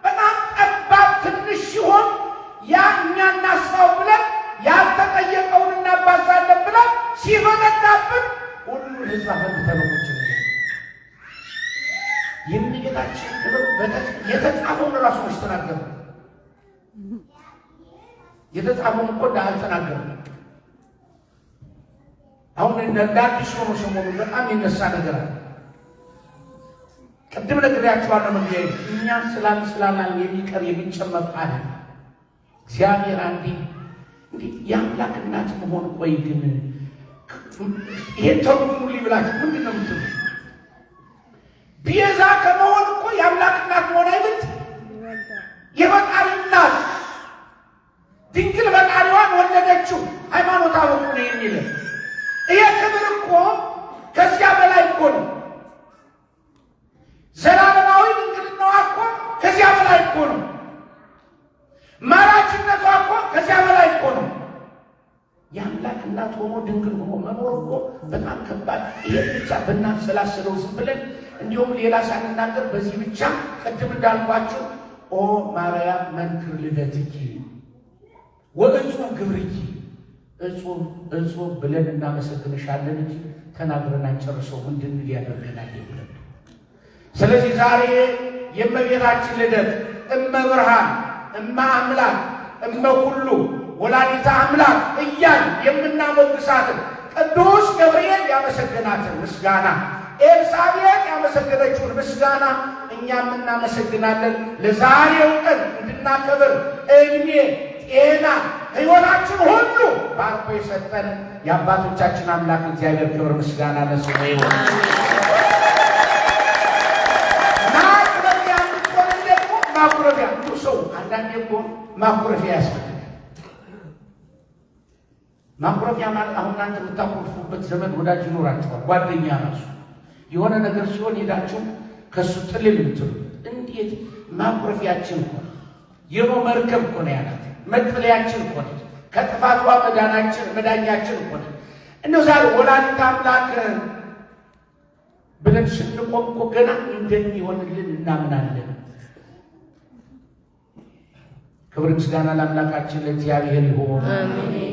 Speaker 1: በጣም ጠባብ ትንሽ ሲሆን ያ እኛ እናስፋው ብለን ያልተጠየቀውን እናባዛለን ብለን ሲፈነዳብን ሁሉ ህዝብ አፈንተነሞች የጌታችን ክብር የተጻፈውን ራሱ ተናገረ። የተጻፈውን እኮ እንዳልተናገረ አሁን እንዳዲስ ሆኖ ሰሞኑን በጣም ይነሳ ነገር አለ። ቅድም ነግሬያችኋለሁ። መግቢያ እኛም ስላላል የሚቀር የሚጨመር አለ። እግዚአብሔር አንዴ እንዴ የአምላክ እናት መሆን ቆይ ግን ይሄን ተርጉሙልኝ ብላችሁ ምንድን ነው የምትሉ? ቤዛ ከመሆን እኮ የአምላክ እናት መሆን አይደል? የፈጣሪ እናት ድንግል ፈጣሪዋን ወለደችው። ሃይማኖት አበቁ ነው የሚለ ይሄ ክብር እኮ ከዚያ በላይ እኮ ነው። ዘላለማዊ ድንግልናዋ እኮ ከዚያ በላይ እኮ ነው። ማራችነቷ እኮ ከዚያ በላይ እኮ ነው። የአምላክ እናት ሆኖ ድንግል ሆኖ መኖር እኮ በጣም ከባድ። ይሄ ብቻ ብናሰላስለው ዝም ብለን እንዲሁም ሌላ ሳንናገር በዚህ ብቻ ቅድም እንዳልኳችሁ ኦ ማርያም መንክር ልደትኪ ወእጹብ ግብርኪ እጹብ ብለን እናመሰግንሻለን እንጂ ተናግረን አንጨርሰው እንድንል ያደርገናል ብለን። ስለዚህ ዛሬ የእመቤታችን ልደት እመብርሃን፣ እመ አምላክ፣ እመ ኩሉ ወላዲተ አምላክ እያል የምናሞግሳትን ቅዱስ ገብርኤል ያመሰግናትን ምስጋና፣ ኤልሳቤጥ ያመሰገነችውን ምስጋና እኛም እናመሰግናለን። ለዛሬው ቀን እንድናከብር እድሜ፣ ጤና፣ ሕይወታችን ሁሉ ባርኮ የሰጠን የአባቶቻችን አምላክ እግዚአብሔር ክብር ምስጋና ለስሙ ይሁን። ማኩረፊያ ምትሆን ደግሞ ማኩረፊያ ሰው አንዳንዴ እኮ ማኩረፊያ ያስፈልጋል። ማኩረፊያ ማለት አሁን እናንተ የምታኮርፉበት ዘመድ ወዳጅ ይኖራችኋል፣ ጓደኛ ራሱ የሆነ ነገር ሲሆን ሄዳችሁ ከሱ ጥልል ምትሉ እንዴት ማኩረፊያችን እኮ የኖ መርከብ እኮ ነው ያላት፣ መጥለያችን እኮ ነች፣ ከጥፋቷ መዳኛችን እኮ ነች። እንደው ዛሬ ወላዲተ አምላክ ብለን ስንቆም እኮ ገና እንደሚሆንልን እናምናለን። ክብር ምስጋና ለአምላካችን ለእግዚአብሔር ይሁን።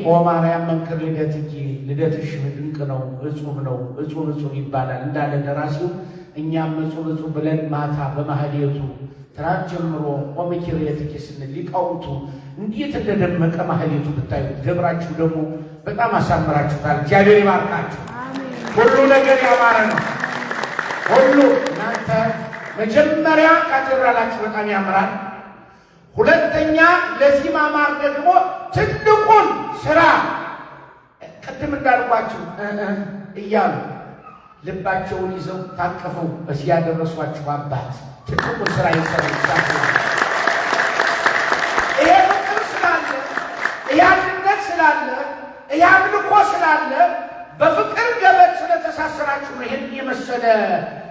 Speaker 1: ኦ ማርያም መንክር ልደትኪ፣ ልደትሽ ድንቅ ነው፣ እጹብ ነው፣ እጹብ እጹብ ይባላል እንዳለ ደራሲው። እኛም እጹብ እጹብ ብለን ማታ በማህሌቱ ትናንት ጀምሮ ቆመኪርየትኪ ስንል ሊቃውንቱ እንዴት እንደደመቀ ማህሌቱ ብታዩት፣ ደብራችሁ ደግሞ በጣም አሳምራችሁታል። እግዚአብሔር ይባርካችሁ። ሁሉ ነገር ያማረ ነው። ሁሉ እናንተ መጀመሪያ ካቴድራላችሁ በጣም ያምራል። ሁለተኛ ለዚህ ማማር ደግሞ ትልቁን ስራ ቅድም እንዳልኳችሁ እያሉ ልባቸውን ይዘው ታቀፈው በዚህ ያደረሷችሁ አባት ትልቁን ስራ ይሰሩ። ይሄ ፍቅር ስላለ ስላለ በፍቅር ገመድ ስለተሳሰራችሁ ነው። ይህን የመሰለ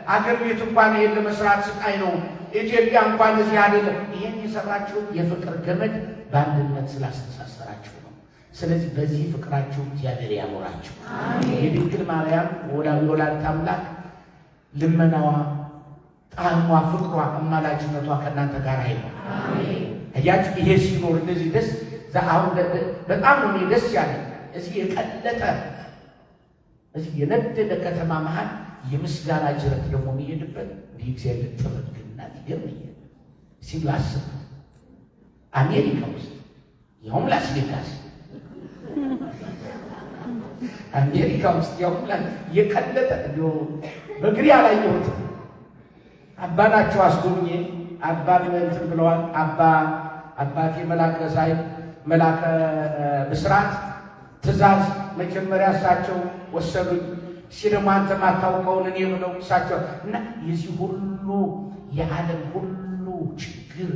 Speaker 1: አገር ቤት እንኳን ይህን ለመስራት ስቃይ ነው። ኢትዮጵያ እንኳን እዚህ አይደለም። ይህን የሰራችሁ የፍቅር ገመድ በአንድነት ስላስተሳሰራችሁ ነው። ስለዚህ በዚህ ፍቅራችሁ እግዚአብሔር ያኖራችሁ። የድንግል ማርያም ወላዲተ አምላክ ልመናዋ፣ ጣዕሟ፣ ፍቅሯ፣ አማላጅነቷ ከእናንተ ጋር አይሆን። እያችሁ ይሄ ሲኖር እንደዚህ ደስ አሁን በጣም ነው ደስ ያለ። እዚህ የቀለጠ እዚህ የነደደ ከተማ መሃል የምስጋና ጅረት ደግሞ የሚሄድበት የእግዚአብሔር ጥበብ ግና ይገርመኛል። ሲሉ አስብ አሜሪካ ውስጥ ያውም ላስ ቬጋስ አሜሪካ ውስጥ ያውም የቀለጠ እንዲሁ በግሪ አላየሁትም። አባ ናቸው አስጎብኜ አባ እንትን ብለዋል። አባቴ መላከ ብስራት ትእዛዝ መጀመሪያ እሳቸው ወሰዱኝ። ሲደሞ አንተ ማታውቀውን እኔ ብለው እሳቸው እና የዚህ ሁሉ የዓለም ሁሉ ችግር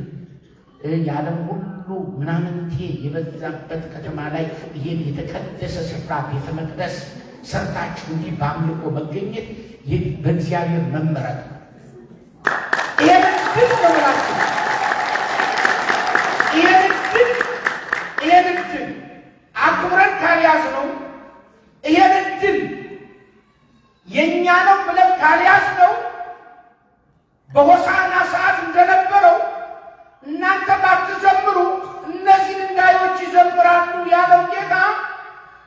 Speaker 1: የዓለም ሁሉ ምናምንቴ የበዛበት ከተማ ላይ ይህን የተቀደሰ ስፍራ ቤተ መቅደስ ሰርታችሁ እንዲህ በአምልኮ መገኘት በእግዚአብሔር መመረጥ ነው። ይህን ድል ነው ላችሁ ይህን ድል አክብረን ካልያዝ ነው ይህን ድል የእኛ ነው ብለን ካልያዝ ነው በሆሳዕና ሰዓት እንደነበረው እናንተ ባትዘምሩ እነዚህ ድንጋዮች ይዘምራሉ ያለው ጌታ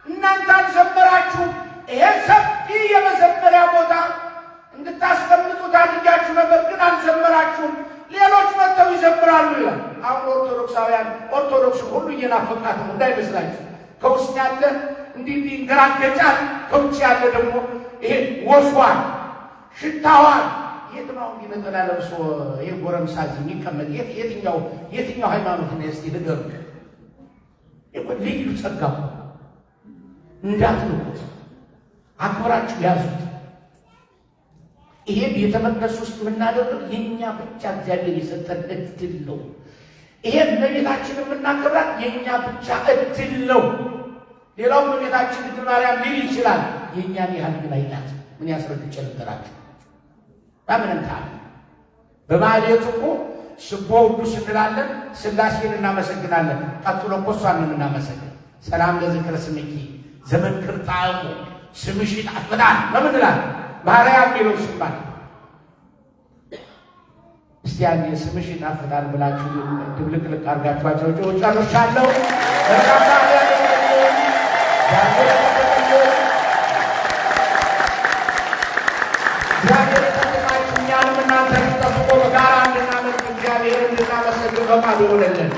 Speaker 1: እናንተ አልዘመራችሁም። ይሄን ሰፊ የመዘመሪያ ቦታ እንድታስቀምጡት አድርጋችሁ ነበር፣ ግን አልዘመራችሁም። ሌሎች መጥተው ይዘምራሉ ይላል። አሁን ኦርቶዶክስ ሁሉ እየናፈቃት ነው እንዳይመስላችሁ። ከውስጥ ያለ እንዲህ ይንገራገጫል፣ ከውጭ ያለ ደግሞ ይሄ ወዟን ሽታዋን የትኛው ነጠላ ለብሶ ይሄ ጎረምሳ የሚቀመጥ የትኛው ሃይማኖት ነው? እስቲ ንገሩ። ልዩ ጸጋ እንዳትንቁት፣ አክብራችሁ ያዙት። ይሄ ቤተ መቅደስ ውስጥ የምናደርገው የእኛ ብቻ እግዚአብሔር የሰጠን እድል ነው። ይሄ እመቤታችን የምናከብራት የእኛ ብቻ እድል ነው። ሌላው እመቤታችን ድንግል ማርያም ሊል ይችላል፣ የእኛን ያህል ግን አይላት። ምን ያስረግጬ ልንገራችሁ? በምንም ታል በማህሌቱ እኮ ስቦ ሁሉ ስንላለን ሥላሴን እናመሰግናለን። ቀጥሎ እኮ እሷን ነው የምናመሰግን። ሰላም ለዝክረ ስምኪ ዘመንክር ጣዕሙ ስምሽ ይጣፍጣል ነው የምንላለን። ማርያም የሚለው ሲባል እስቲ ያኔ ስምሽ ይጣፍጣል ብላችሁ ድብልቅልቅ አድርጋችኋቸው ጨርሻለሁ። እግዚአብሔር ተጠቃችሁ እኛንም እናንተን ጠብቆ በጋራ እንድናመልክ እግዚአብሔር እንድናመሰግን ፈቃዱ ይሆንልን።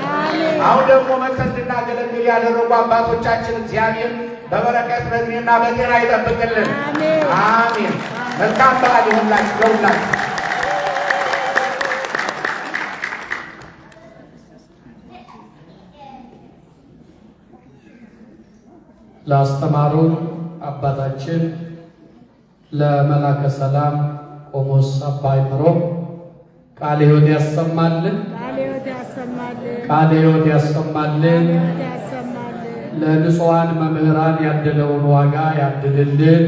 Speaker 1: አሁን ደግሞ መጥተን እንድናገለግል ያደረጉ አባቶቻችን እግዚአብሔር በበረከት በእድሜና በጤና ይጠብቅልን። አሜን። መልካም በዓል ይሁንላችሁ ለሁላችሁ።
Speaker 3: ላስተማሩን አባታችን ለመላከ ሰላም ቆሞስ አባ አይምሮ ቃለ ሕይወት ያሰማልን፣ ቃለ ሕይወት ያሰማልን። ለንጹሐን መምህራን ያደለውን ዋጋ ያድልልን።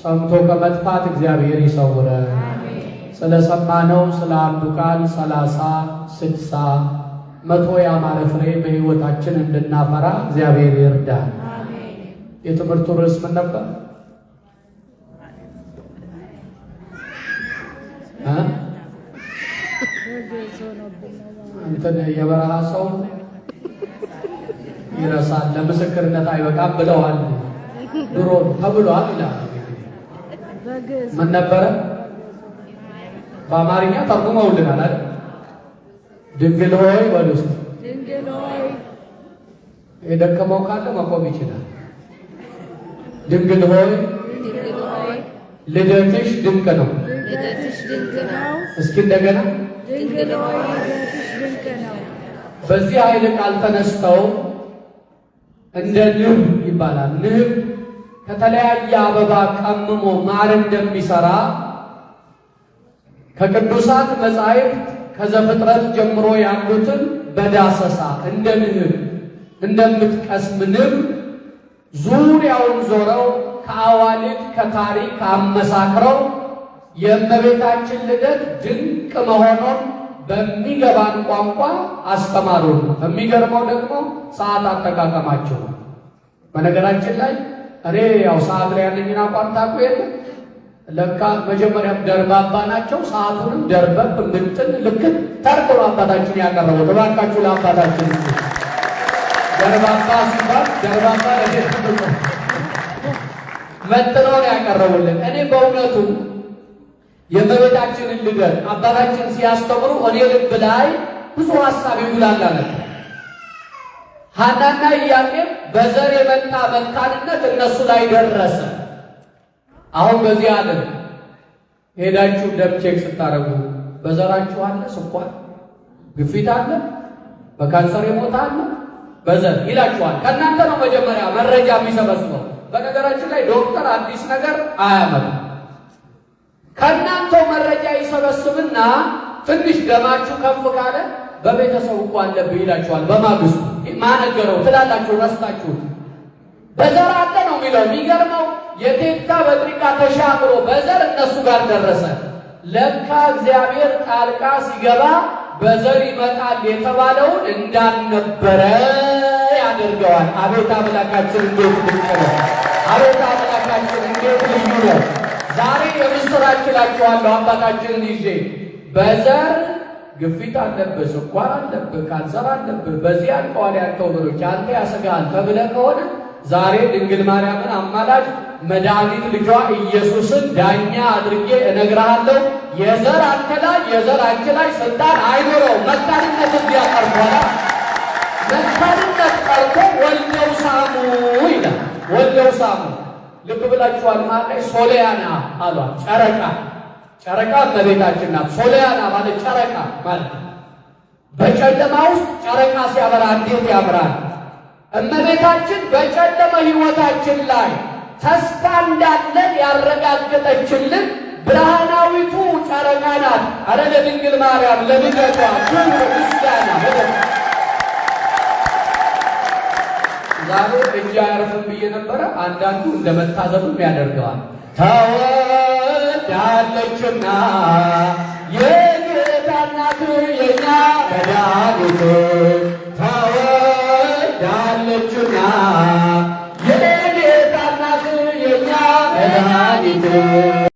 Speaker 3: ሰምቶ ከመጥፋት እግዚአብሔር ይሰውረን። ስለሰማነው ስለ አንዱ ቃል 30፣ 60፣ 100 ያማረ ፍሬ በሕይወታችን እንድናፈራ እግዚአብሔር ይርዳን። የትምህርቱ ርዕስ ምን ነበር? እንትን የበረሃ ሰው ይረሳል ለምስክርነት አይበቃም ብለዋል። ድሮ ተብሏል ይላል። ምን ነበረ? በአማርኛ ተርጉመውልናል አይደል? ድንግል ሆይ በሉ እስኪ። የደከመው ካለ መቆም ይችላል። ድንግል ሆይ ልደትሽ ድንቅ ነው። እስኪ እንደገና በዚህ ኃይለ ቃል ተነስተው እንደ ንብ ይባላል። ንብ ከተለያየ አበባ ቀምሞ ማር እንደሚሰራ ከቅዱሳት መጻሕፍት ከዘፍጥረት ጀምሮ ያሉትን በዳሰሳ እንደ ንብ እንደምትቀስም ንብ ዙሪያውን ዞረው ከአዋልድ ከታሪክ አመሳክረው የእመቤታችን ልደት ድንቅ መሆኑን በሚገባን ቋንቋ አስተማሩን። የሚገርመው ደግሞ ሰዓት አጠቃቀማቸው። በነገራችን ላይ እኔ ያው ሰዓት ላይ ያለኝን አቋም ታውቁ የለ ለካ መጀመሪያም ደርባባ ናቸው። ሰዓቱንም ደርበብ ምጥን ልክት ተርቆ አባታችን ያቀረበው። እባካችሁ ለአባታችን ደርባባ ሲባል ደርባባ መጥነው ያቀረቡልን። እኔ በእውነቱ የእመቤታችንን ልደት አባታችን ሲያስተምሩ እኔ ልብ ላይ ብዙ ሀሳብ ይውላል ነበር። ሐናና ኢያቄም በዘር የመጣ መካንነት እነሱ ላይ ደረሰ። አሁን በዚህ ዓለም ሄዳችሁ ደም ቼክ ስታረጉ በዘራችሁ አለ ስኳር፣ ግፊት አለ፣ በካንሰር የሞተ አለ፣ በዘር ይላችኋል። ከእናንተ ነው መጀመሪያ መረጃ የሚሰበስበው። በነገራችን ላይ ዶክተር አዲስ ነገር አያመጣም። ከእናንተው መረጃ ይሰበስብና ትንሽ ደማችሁ ከፍ ካለ በቤተሰብ እኮ አለብህ ይላችኋል። በማግስቱ ማነገረው ትላላችሁ፣ ረስታችሁት። በዘር አለ ነው የሚለው። የሚገርመው የቴታ በጥሪቃ ተሻግሮ በዘር እነሱ ጋር ደረሰ። ለካ እግዚአብሔር ጣልቃ ሲገባ በዘር ይመጣል የተባለውን እንዳልነበረ ያደርገዋል። አቤት አምላካችን እንዴት ድንቅ ነው! አቤት አምላካችን እንዴት ልዩ ነው! ዛሬ የምስራች እላችኋለሁ አባታችንን ይዤ በዘር ግፊት አለብህ፣ ስኳር አለብህ፣ ካንሰር አለብህ፣ በዚህ አልቀዋል ያልከው ብሎች አንተ ያሰጋሃል ተብለህ ከሆነ ዛሬ ድንግል ማርያምን አማላጅ መድኃኒት ልጇ ኢየሱስን ዳኛ አድርጌ እነግርሃለሁ። የዘር አንተ ላይ የዘር አንቺ ላይ ስልጣን አይኖረው። መካንነት እዚያ ቀርቷል። መካንነት ቀርቶ ወልደው ሳሙ ይላል። ወልደው ሳሙ ልብ ብላችኋል። ማለት ሶሊያና አሏት። ጨረቃ እመቤታችን ናት። ሶሊያና ማለት ጨረቃ ማለት በጨለማ ውስጥ ጨረቃ ሲያበራ እንዴት ያምራል! እመቤታችን በጨለማ ሕይወታችን ላይ ተስፋ እንዳለን ያረጋገጠችልን ብርሃናዊቱ ጨረቃ ናት። አረ ለድንግል ማርያም ለልደቷ ክብር ምስጋና። ዛሬ እጅ አያርፍም ብዬ ነበረ። አንዳንዱ እንደመታዘብም ያደርገዋል። ተወልዳለችና የጌታ እናት የኛ መድኃኒት ተወልዳለችና የጌታ እናት የኛ መድኃኒት